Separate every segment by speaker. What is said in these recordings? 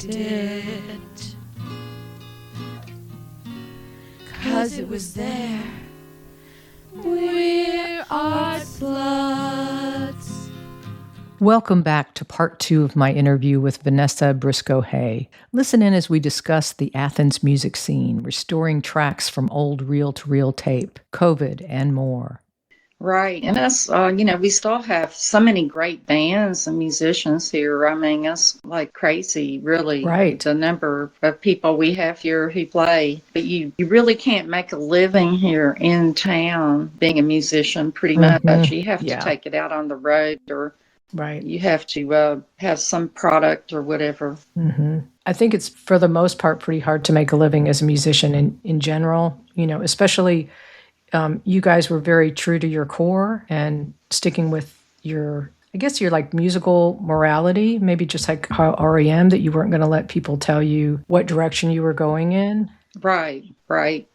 Speaker 1: it. 'Cause it was there. We're Art Sluts.
Speaker 2: Welcome back to part 2 of my interview with Vanessa Briscoe Hay. Listen in as we discuss the Athens music scene, restoring tracks from old reel-to-reel tape, COVID, and more.
Speaker 3: Right. And us, we still have so many great bands and musicians here. I mean, it's like crazy, really.
Speaker 2: Right.
Speaker 3: The number of people we have here who play. But you really can't make a living here in town being a musician, pretty much. You have to take it out on the road, or you have to have some product or whatever.
Speaker 2: Mm-hmm. I think it's, for the most part, pretty hard to make a living as a musician in general, especially... you guys were very true to your core and sticking with your like musical morality, maybe just like how REM, that you weren't going to let people tell you what direction you were going in.
Speaker 3: Right.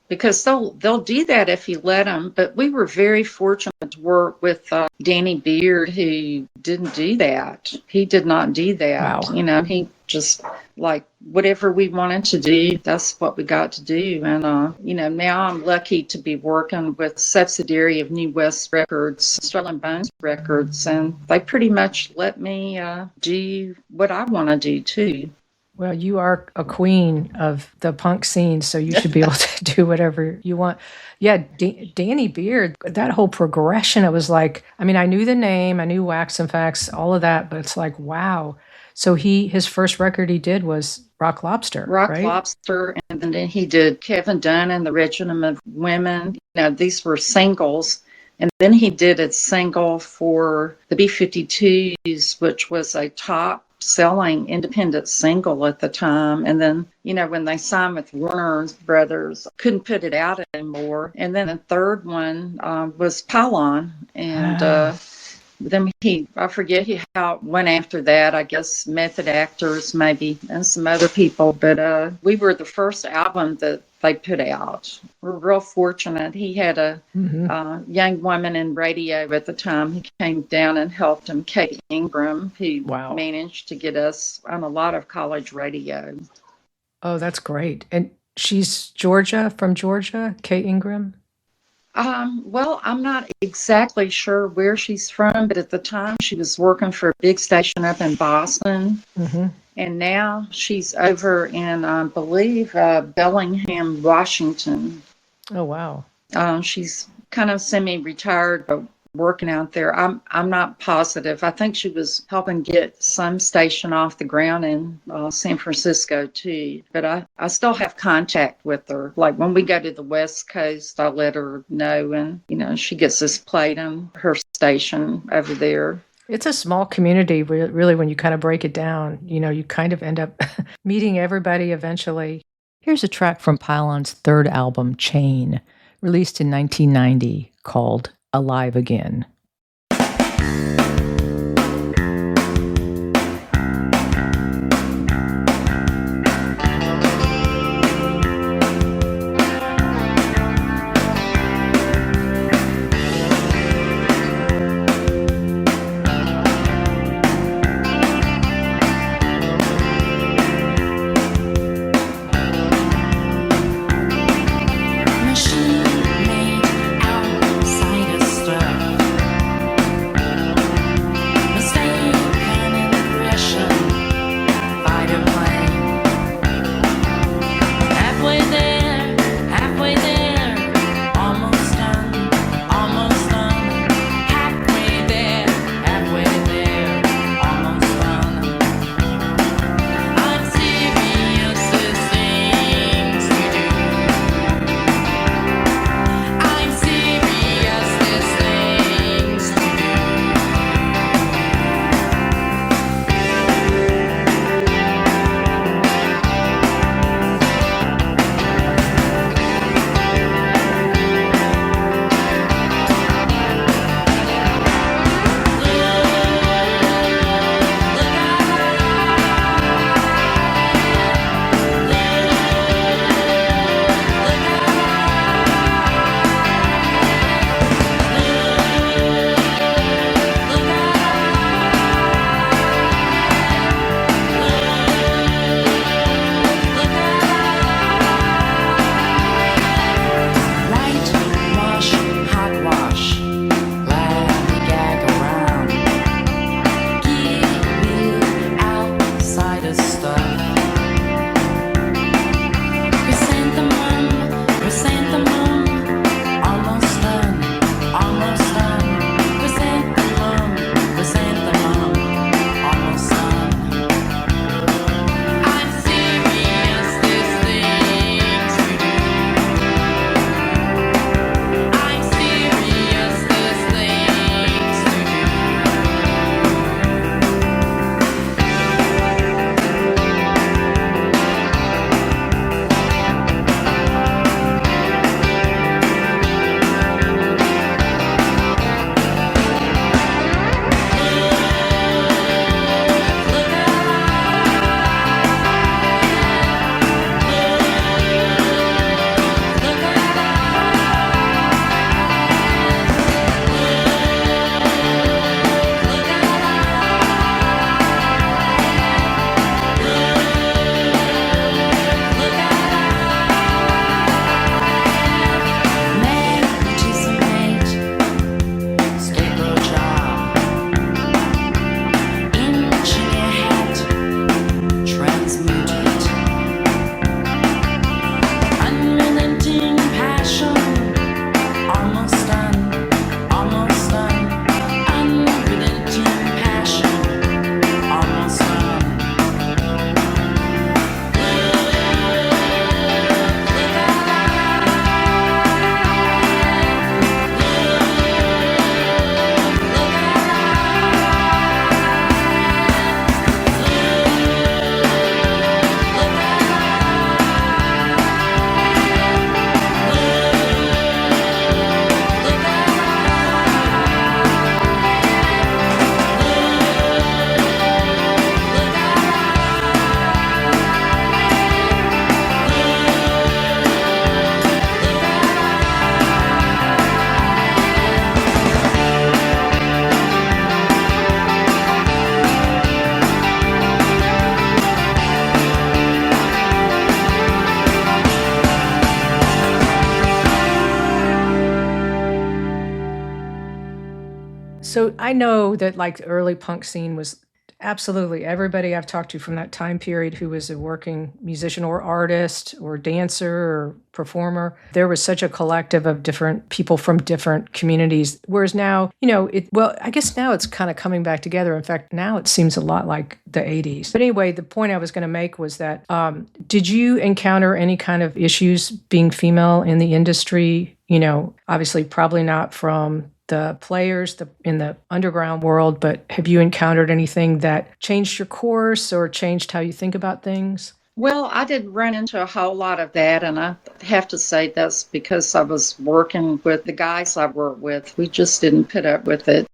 Speaker 3: Because they'll do that if you let them. But we were very fortunate to work with Danny Beard, who didn't do that. He did not do that.
Speaker 2: Wow.
Speaker 3: He just, like, whatever we wanted to do, that's what we got to do. And, now I'm lucky to be working with a subsidiary of New West Records, Strolling Bones Records, and they pretty much let me do what I want to do, too.
Speaker 2: Well, you are a queen of the punk scene, so you should be able to do whatever you want. Yeah, Danny Beard, that whole progression, it was like, I mean, I knew the name, I knew Wax and Facts, all of that, but it's like, wow. So his first record he did was Rock Lobster, right?
Speaker 3: Lobster, and then he did Kevin Dunn and the Regiment of Women. These were singles. And then he did a single for the B-52s, which was a top-selling independent single at the time. And then, when they signed with Warner Brothers, couldn't put it out anymore. And then the third one was Pylon. And then I forget how it went after that. I guess Method Actors maybe, and some other people. But we were the first album that they put out. We're real fortunate. He had a young woman in radio at the time who came down and helped him, Kate Ingram, who managed to get us on a lot of college radio.
Speaker 2: Oh, that's great. And she's from Georgia, Kate Ingram?
Speaker 3: Well, I'm not exactly sure where she's from, but at the time she was working for a big station up in Boston. Mm-hmm. And now she's over in, I believe, Bellingham, Washington.
Speaker 2: Oh, wow.
Speaker 3: She's kind of semi-retired, but working out there. I'm not positive. I think she was helping get some station off the ground in San Francisco, too. But I still have contact with her. Like, when we go to the West Coast, I let her know, and, she gets us played on her station over there.
Speaker 2: It's a small community, really, when you kind of break it down. You kind of end up meeting everybody eventually. Here's a track from Pylon's third album, Chain, released in 1990, called Alive Again.
Speaker 1: Machine made outsider stuff.
Speaker 2: So I know that like the early punk scene was absolutely everybody I've talked to from that time period who was a working musician or artist or dancer or performer. There was such a collective of different people from different communities. Whereas now, I guess now it's kind of coming back together. In fact, now it seems a lot like the 80s. But anyway, the point I was going to make was that did you encounter any kind of issues being female in the industry? Obviously probably not from the players in the underground world, but have you encountered anything that changed your course or changed how you think about things?
Speaker 3: Well, I did run into a whole lot of that, and I have to say that's because I was working with the guys I worked with. We just didn't put up with it.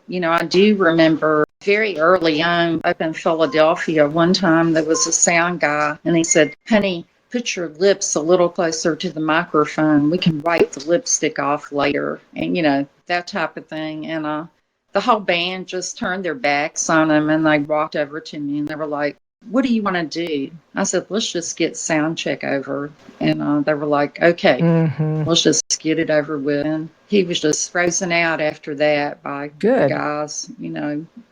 Speaker 3: I do remember very early on up in Philadelphia, one time there was a sound guy, and he said, "Honey, put your lips a little closer to the microphone. We can wipe the lipstick off later," and that type of thing. And the whole band just turned their backs on him, and they walked over to me, and they were like, "What do you want to do?" I said, "Let's just get sound check over." And they were like, "Okay, let's just get it over with." And he was just frozen out after that by the guys,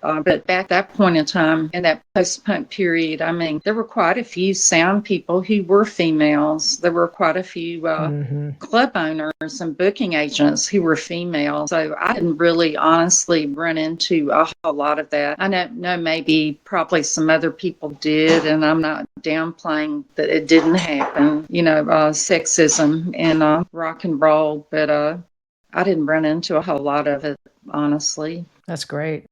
Speaker 3: But back at that point in time, in that post-punk period, I mean, there were quite a few sound people who were females. There were quite a few club owners and booking agents who were female. So I didn't really honestly run into a whole lot of that. I know maybe probably some other people did, and I'm not downplaying that it didn't happen, sexism in rock and roll, but I didn't run into a whole lot of it, honestly.
Speaker 2: That's great.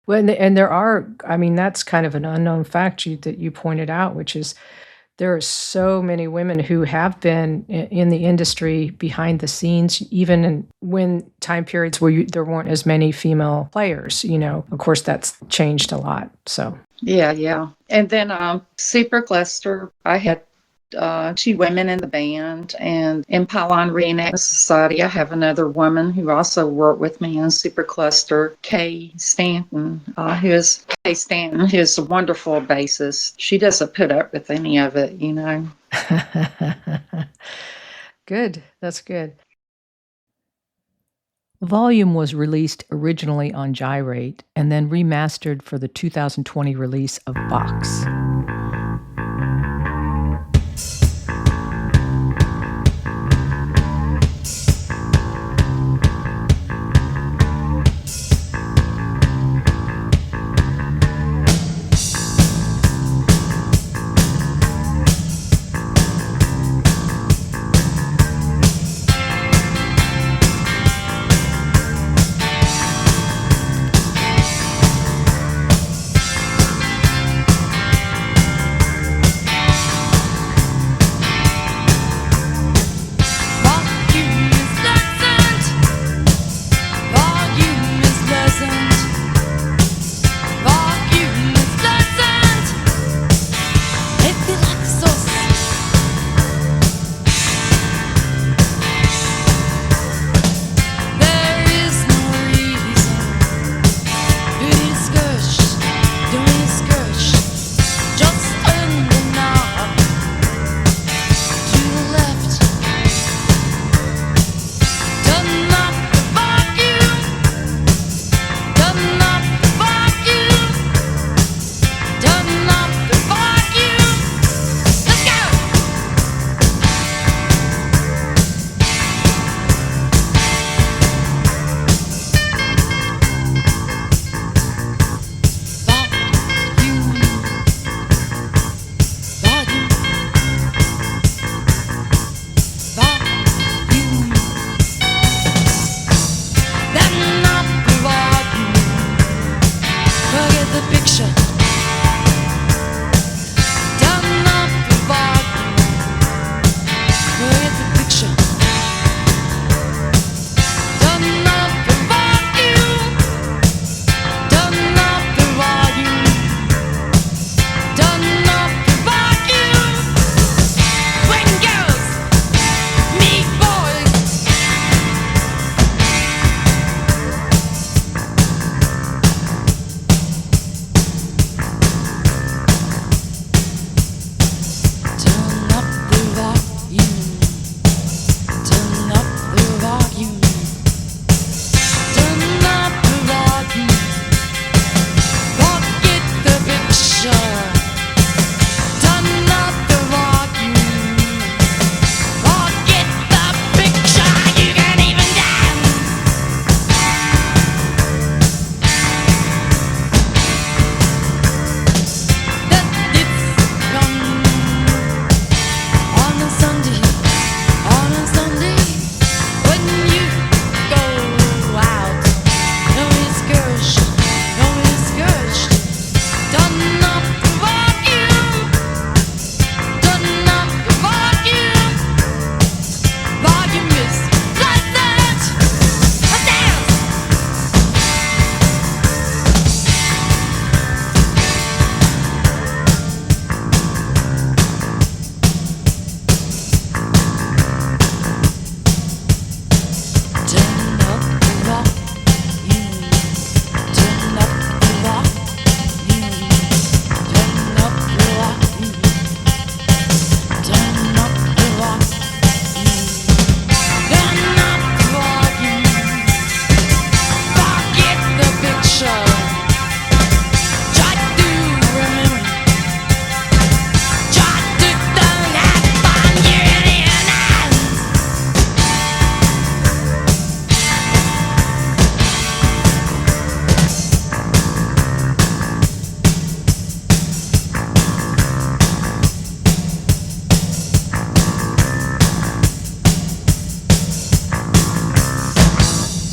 Speaker 2: Well, and there are, that's kind of an unknown fact that you pointed out, which is there are so many women who have been in the industry behind the scenes, even when time periods where there weren't as many female players. Of course, that's changed a lot. So
Speaker 3: yeah. And then Supercluster, I had 2 women in the band, and in Pylon Reenactment Society, I have another woman who also worked with me in Supercluster, Kay Stanton, who is a wonderful bassist. She doesn't put up with any of it,
Speaker 2: Good. That's good. Volume was released originally on Gyrate and then remastered for the 2020 release of Box.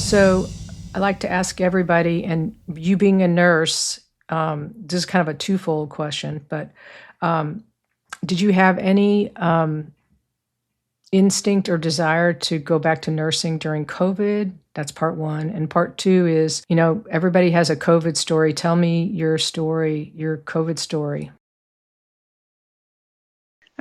Speaker 2: So I like to ask everybody, and you being a nurse, this is kind of a twofold question, but did you have any instinct or desire to go back to nursing during COVID? That's part one. And part two is, everybody has a COVID story. Tell me your story, your COVID story.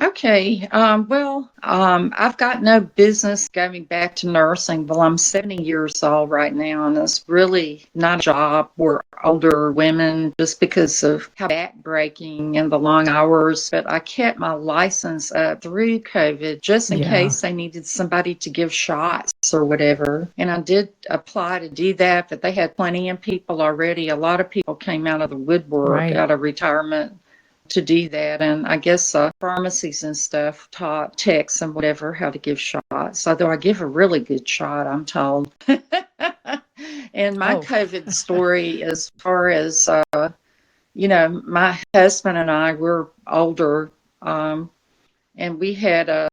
Speaker 3: Okay. I've got no business going back to nursing. Well, I'm 70 years old right now, and it's really not a job for older women just because of how backbreaking and the long hours. But I kept my license up through COVID just in case they needed somebody to give shots or whatever. And I did apply to do that, but they had plenty of people already. A lot of people came out of the woodwork, out of retirement, to do that. And I guess pharmacies and stuff taught techs and whatever how to give shots, although I give a really good shot, I'm told. And my COVID story, as far as my husband and I were older, and we had a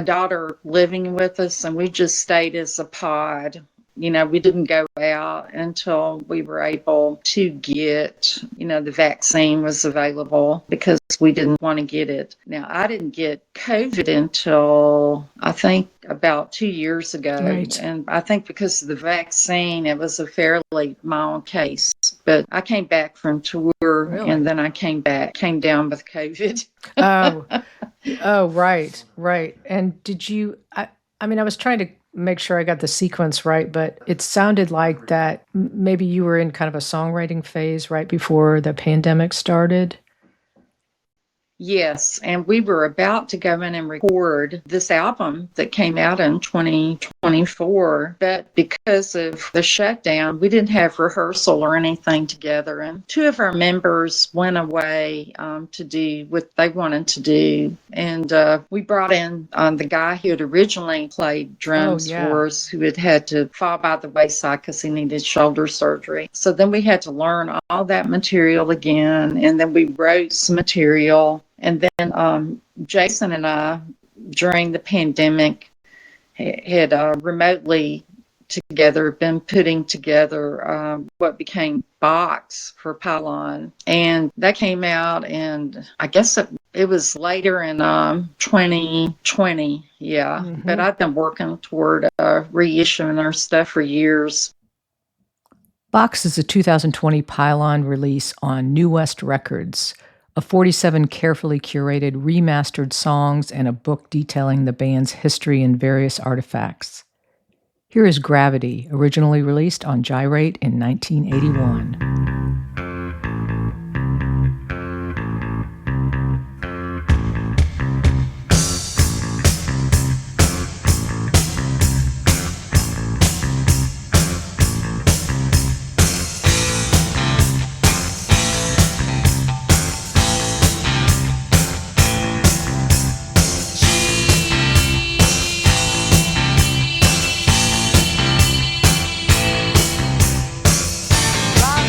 Speaker 3: daughter living with us, and we just stayed as a pod. We didn't go out until we were able to get, the vaccine was available, because we didn't want to get it. Now, I didn't get COVID until I think about 2 years ago. Right. And I think because of the vaccine, it was a fairly mild case. But I came back from tour, and then I came down with COVID.
Speaker 2: Oh, right. And did you, I was trying to make sure I got the sequence right, but it sounded like that maybe you were in kind of a songwriting phase right before the pandemic started.
Speaker 3: Yes, and we were about to go in and record this album that came out in 2024, but because of the shutdown, we didn't have rehearsal or anything together, and two of our members went away to do what they wanted to do, and we brought in the guy who had originally played drums for us, who had to fall by the wayside because he needed shoulder surgery. So then we had to learn all that material again, and then we wrote some material. And then Jason and I, during the pandemic, had remotely together been putting together what became Box for Pylon. And that came out, and I guess it was later in 2020, But I've been working toward reissuing our stuff for years.
Speaker 2: Box is a 2020 Pylon release on New West Records, of 47 carefully curated remastered songs and a book detailing the band's history and various artifacts. Here is Gravity, originally released on Gyrate in 1981.
Speaker 4: Rock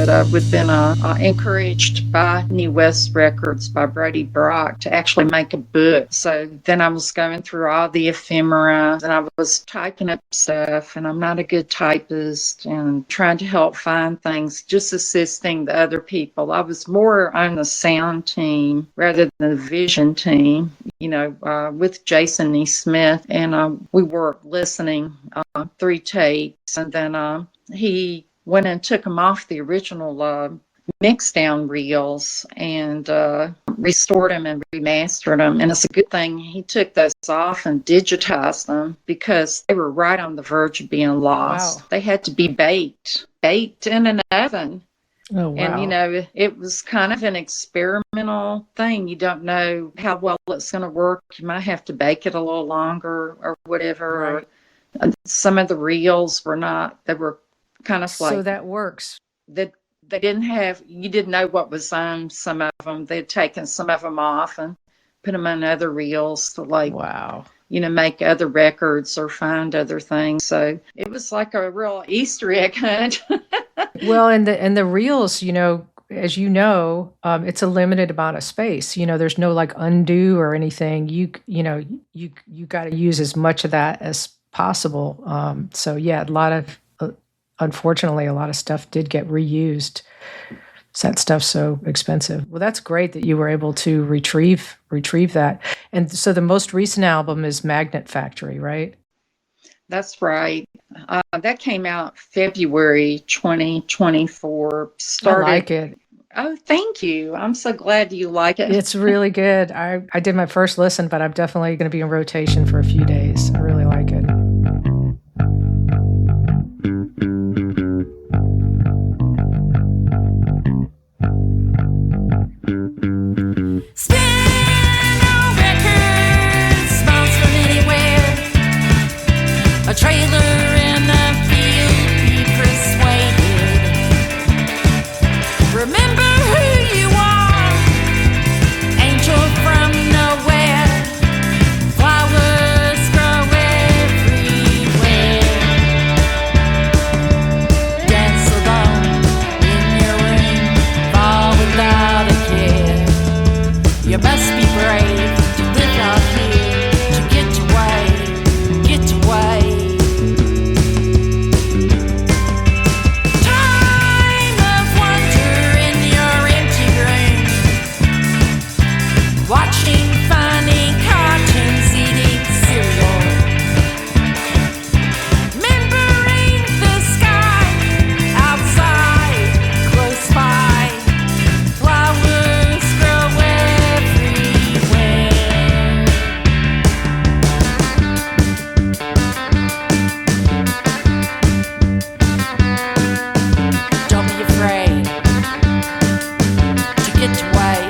Speaker 3: but we'd been encouraged by New West Records, by Brady Brock, to actually make a book. So then I was going through all the ephemera, and I was typing up stuff, and I'm not a good typist, and trying to help find things, just assisting the other people. I was more on the sound team rather than the vision team, with Jason E. Smith, and we were listening 3 tapes, and then he went and took them off the original mix down reels and restored them and remastered them. And it's a good thing he took those off and digitized them, because they were right on the verge of being lost.
Speaker 2: Wow.
Speaker 3: They had to be baked in an oven.
Speaker 2: Oh, wow.
Speaker 3: And, it was kind of an experimental thing. You don't know how well it's going to work. You might have to bake it a little longer or whatever.
Speaker 2: Right.
Speaker 3: Or some of the reels were not, they were kind of like.
Speaker 2: So that works.
Speaker 3: That they didn't have, you didn't know what was on some of them. They'd taken some of them off and put them on other reels to
Speaker 2: Wow.
Speaker 3: Make other records or find other things. So it was like a real Easter egg hunt.
Speaker 2: Well, and the reels, as it's a limited amount of space. There's no like undo or anything. You got to use as much of that as possible. So yeah, unfortunately, a lot of stuff did get reused. So that stuff's so expensive. Well, that's great that you were able to retrieve that. And so the most recent album is Magnet Factory, right?
Speaker 3: That's right. That came out February 2024.
Speaker 2: I like it.
Speaker 3: Oh, thank you. I'm so glad you like it.
Speaker 2: It's really good. I did my first listen, but I'm definitely going to be in rotation for a few days. I really like it.
Speaker 1: A trailer in the field, be persuaded. Remember who you are, angel from nowhere. Flowers grow everywhere. Dance alone in your room, fall without a care. You must be brave to live out here, to get away, get away. Watching funny cartoons, eating cereal. Remembering the sky outside, close by. Flowers grow everywhere. Don't be afraid to get away.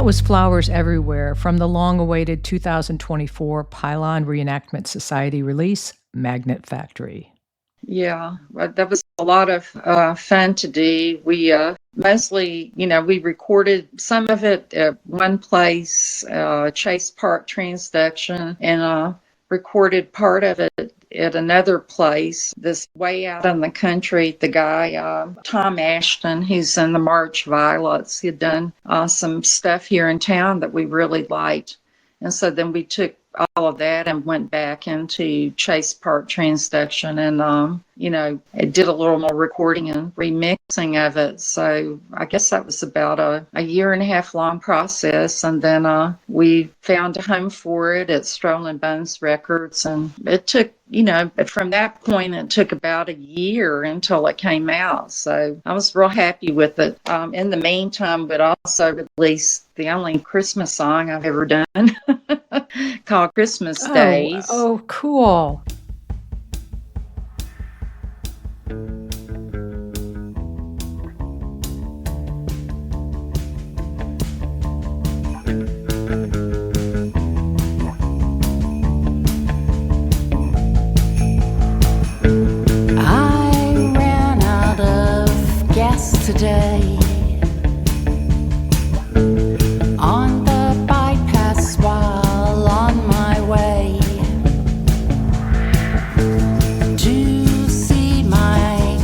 Speaker 2: was Flowers Everywhere from the long-awaited 2024 Pylon Reenactment Society release, Magnet Factory.
Speaker 3: Yeah, well, that was a lot of fun to do. We mostly, we recorded some of it at one place, Chase Park Transduction, and recorded part of it at another place, this way out in the country. The guy, Tom Ashton, who's in the March Violets, he had done some stuff here in town that we really liked. And so then we took all of that and went back into Chase Park Transduction and, did a little more recording and remixing of it. So I guess that was about a year and a half long process. And then we found a home for it at Strolling Bones Records. And it took, from that point, it took about a year until it came out. So I was real happy with it. In the meantime, but also released the only Christmas song I've ever done called Christmas Days.
Speaker 2: Oh, cool.
Speaker 1: I ran out of gas today on the bypass while on my way to see my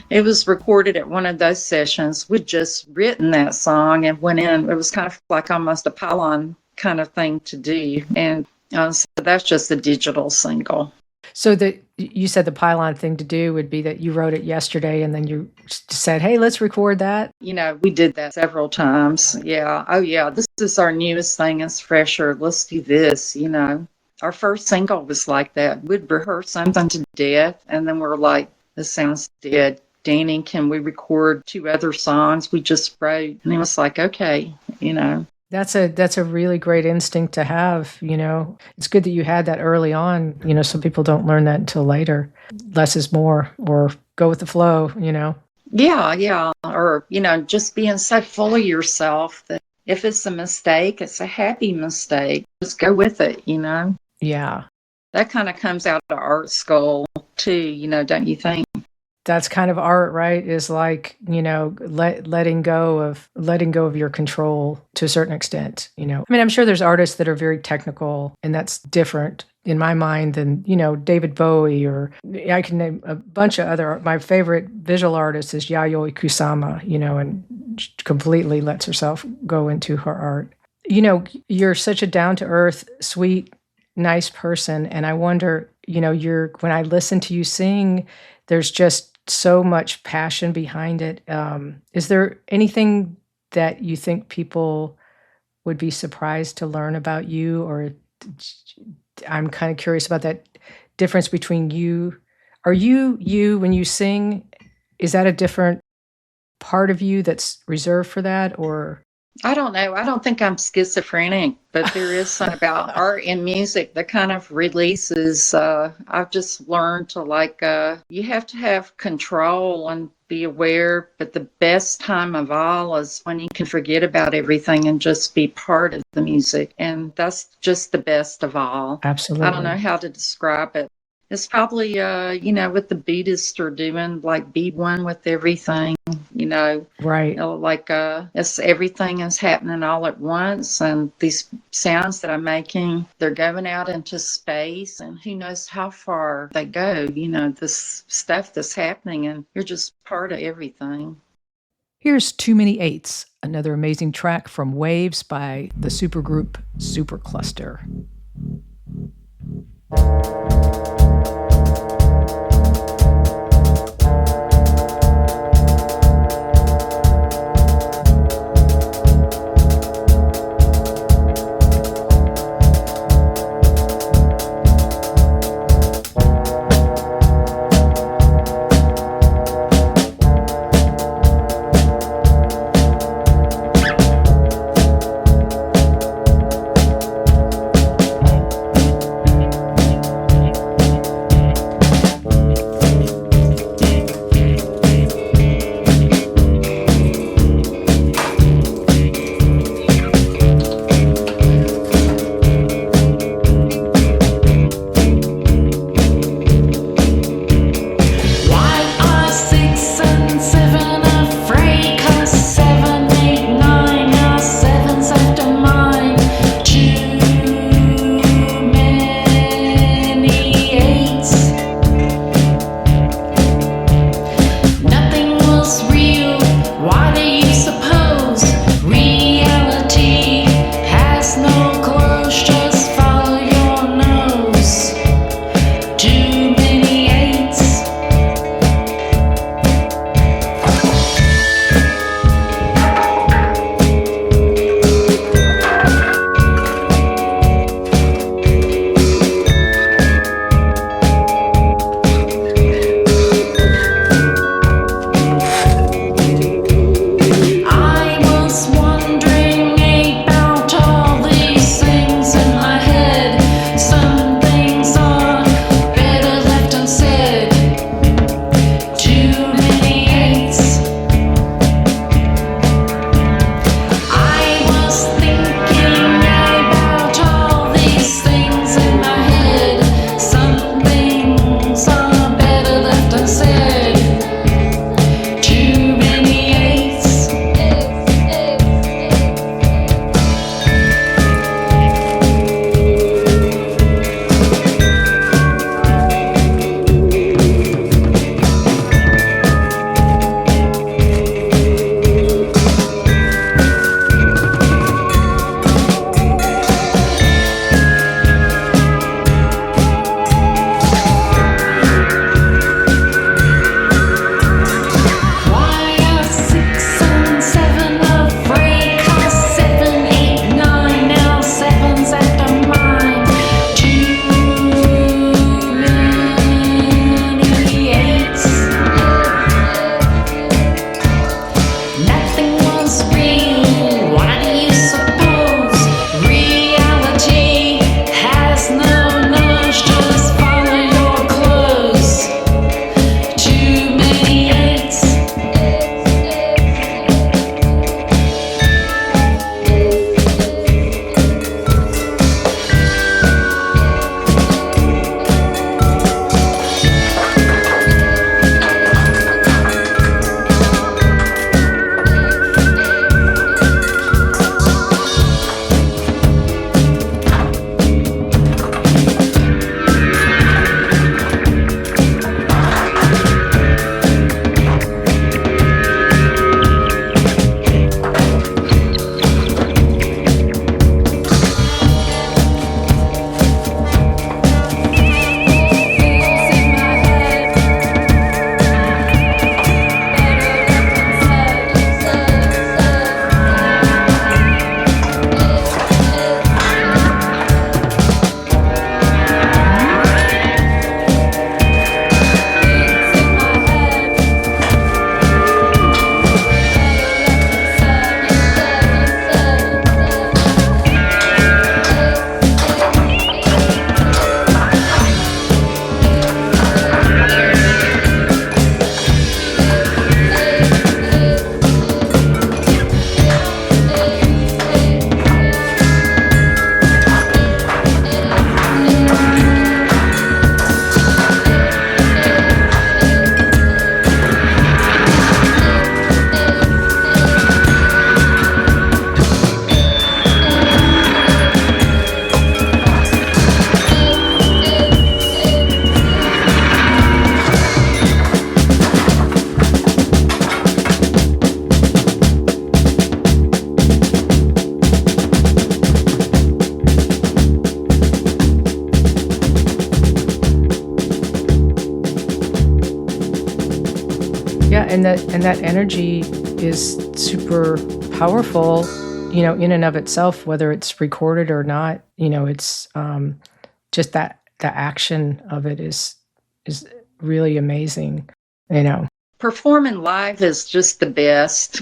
Speaker 3: It was recorded at one of those sessions. We'd just written that song and went in. It was kind of like almost a Pylon kind of thing to do. And so that's just a digital single.
Speaker 2: So you said the Pylon thing to do would be that you wrote it yesterday and then you said, hey, let's record that.
Speaker 3: We did that several times. Yeah. Oh, yeah. This is our newest thing. It's fresher. Let's do this. Our first single was like that. We'd rehearse something to death, and then we're like, this sounds dead. Danny, can we record 2 other songs we just wrote? And he was like, okay,
Speaker 2: That's a really great instinct to have, It's good that you had that early on, some people don't learn that until later. Less is more, or go with the flow,
Speaker 3: Yeah. Or, just being so full of yourself that if it's a mistake, it's a happy mistake. Just go with it,
Speaker 2: Yeah.
Speaker 3: That kind of comes out of art school too, don't you think?
Speaker 2: That's kind of art, right? Is like, letting go of your control to a certain extent, I'm sure there's artists that are very technical, and that's different in my mind than, David Bowie, or I can name a bunch of other, my favorite visual artist is Yayoi Kusama, and she completely lets herself go into her art. You're such a down-to-earth, sweet, nice person. And I wonder, when I listen to you sing, there's just so much passion behind it. Is there anything that you think people would be surprised to learn about you? Or I'm kind of curious about that difference between you. Are you when you sing, is that a different part of you that's reserved for that? Or
Speaker 3: I don't know. I don't think I'm schizophrenic, but there is something about art and music that kind of releases. I've just learned to you have to have control and be aware, but the best time of all is when you can forget about everything and just be part of the music. And that's just the best of all.
Speaker 2: Absolutely.
Speaker 3: I don't know how to describe it. It's probably, what the Buddhists are doing, like be one with everything,
Speaker 2: Right.
Speaker 3: It's everything is happening all at once. And these sounds that I'm making, they're going out into space, and who knows how far they go, this stuff that's happening, and you're just part of everything.
Speaker 2: Here's Too Many Eights, another amazing track from Waves by the supergroup Supercluster. and that energy is super powerful, in and of itself, whether it's recorded or not. It's just that the action of it is really amazing.
Speaker 3: Performing live is just the best.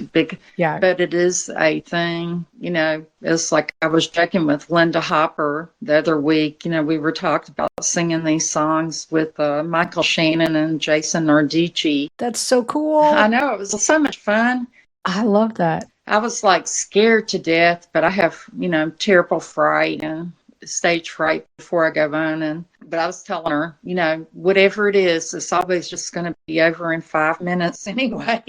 Speaker 2: Yeah.
Speaker 3: But it is a thing, it's like I was joking with Linda Hopper the other week. We were talking about singing these songs with Michael Shannon and Jason Narducci.
Speaker 2: That's so cool.
Speaker 3: I know, it was so much fun.
Speaker 2: I love that.
Speaker 3: I was like scared to death, but I have, terrible fright and stage fright before I go on. But I was telling her, whatever it is, it's always just going to be over in 5 minutes anyway.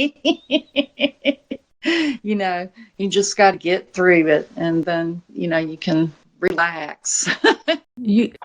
Speaker 3: You just got to get through it, and then, you can relax.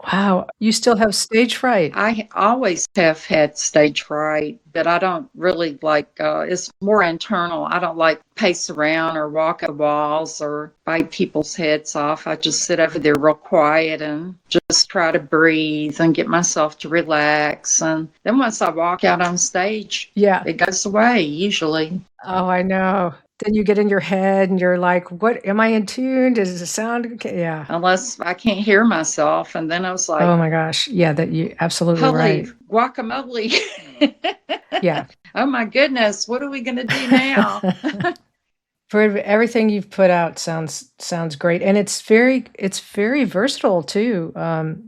Speaker 2: Wow, you still have stage fright.
Speaker 3: I always have had stage fright, but I don't really like, it's more internal. I don't like pace around or walk at walls or bite people's heads off. I just sit over there real quiet and just try to breathe and get myself to relax. And then once I walk out on stage, it goes away usually.
Speaker 2: Oh, I know. Then you get in your head and you're like, what, am I in tune? Does it sound okay? Yeah.
Speaker 3: Unless I can't hear myself. And then I was like,
Speaker 2: oh my gosh. Yeah, that you absolutely
Speaker 3: holy
Speaker 2: right.
Speaker 3: guacamole.
Speaker 2: Yeah.
Speaker 3: Oh my goodness. What are we going to do now?
Speaker 2: For everything you've put out sounds great. And it's very versatile too.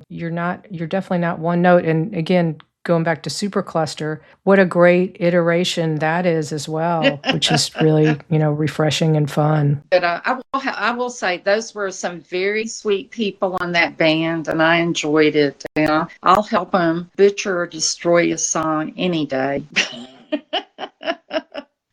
Speaker 2: You're definitely not one note. And again, going back to Supercluster, what a great iteration that is as well, which is really, refreshing and fun.
Speaker 3: But I will say those were some very sweet people on that band, and I enjoyed it. And I'll help them butcher or destroy a song any day.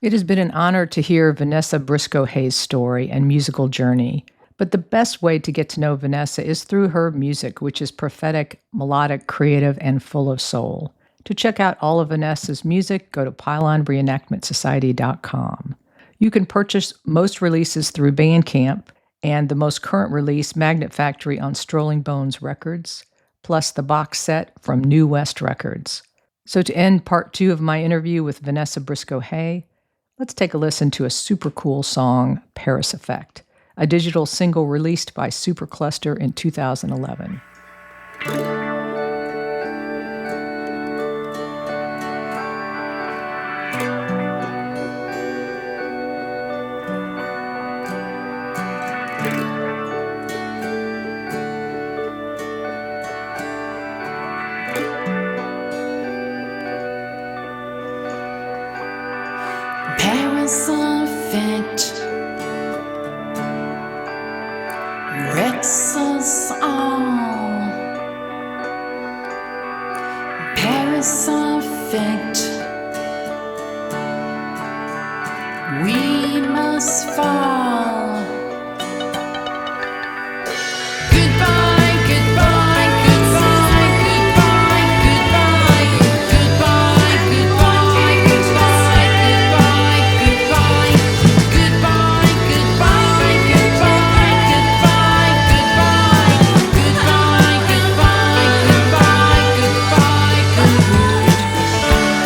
Speaker 2: It has been an honor to hear Vanessa Briscoe Hay's story and musical journey. But the best way to get to know Vanessa is through her music, which is prophetic, melodic, creative, and full of soul. To check out all of Vanessa's music, go to pylonreenactmentsociety.com. You can purchase most releases through Bandcamp and the most current release, Magnet Factory, on Strolling Bones Records, plus the box set from New West Records. So to end part 2 of my interview with Vanessa Briscoe Hay, let's take a listen to a super cool song, Paris Effect, a digital single released by Supercluster in 2011.
Speaker 1: Paris Effect wrecks us all. Paris Effect, we must fall. Goodbye, goodbye, goodbye, goodbye, goodbye, goodbye, goodbye, goodbye, goodbye, goodbye, goodbye, goodbye, goodbye, goodbye, goodbye, goodbye, goodbye, goodbye, goodbye.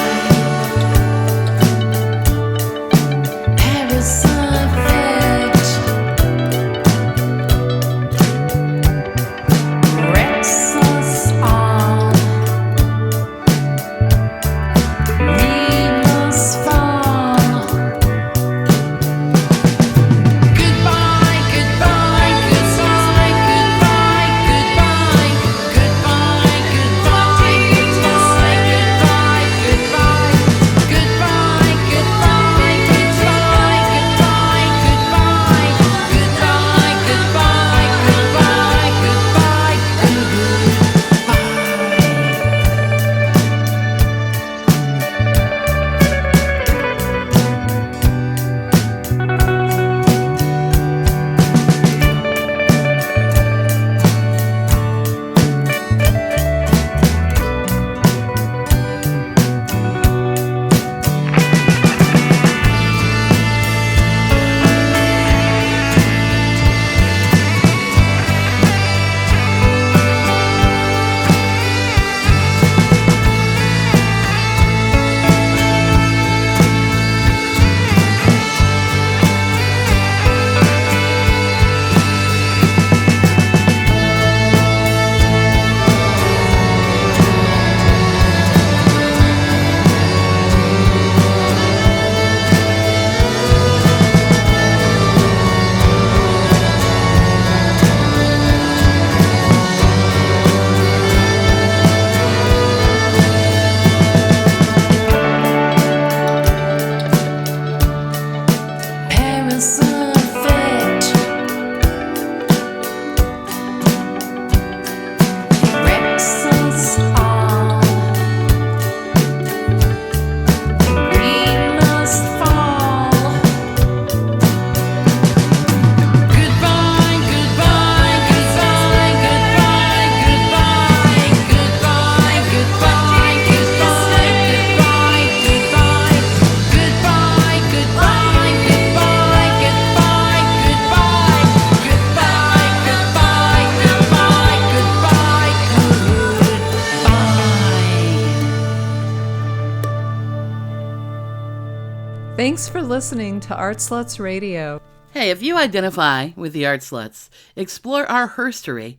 Speaker 4: Thanks for listening to Art Sluts Radio.
Speaker 5: Hey, if you identify with the Art Sluts, explore our herstory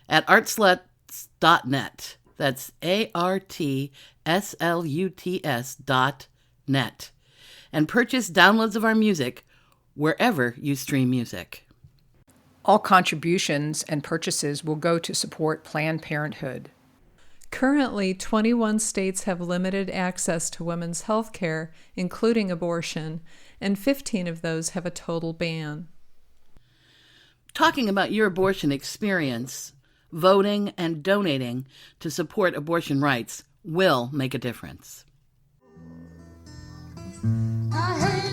Speaker 5: at artsluts.net. That's ARTSLUTS.net. And purchase downloads of our music wherever you stream music.
Speaker 2: All contributions and purchases will go to support Planned Parenthood.
Speaker 4: Currently, 21 states have limited access to women's health care, including abortion, and 15 of those have a total ban.
Speaker 5: Talking about your abortion experience, voting and donating to support abortion rights will make a difference.
Speaker 1: I hate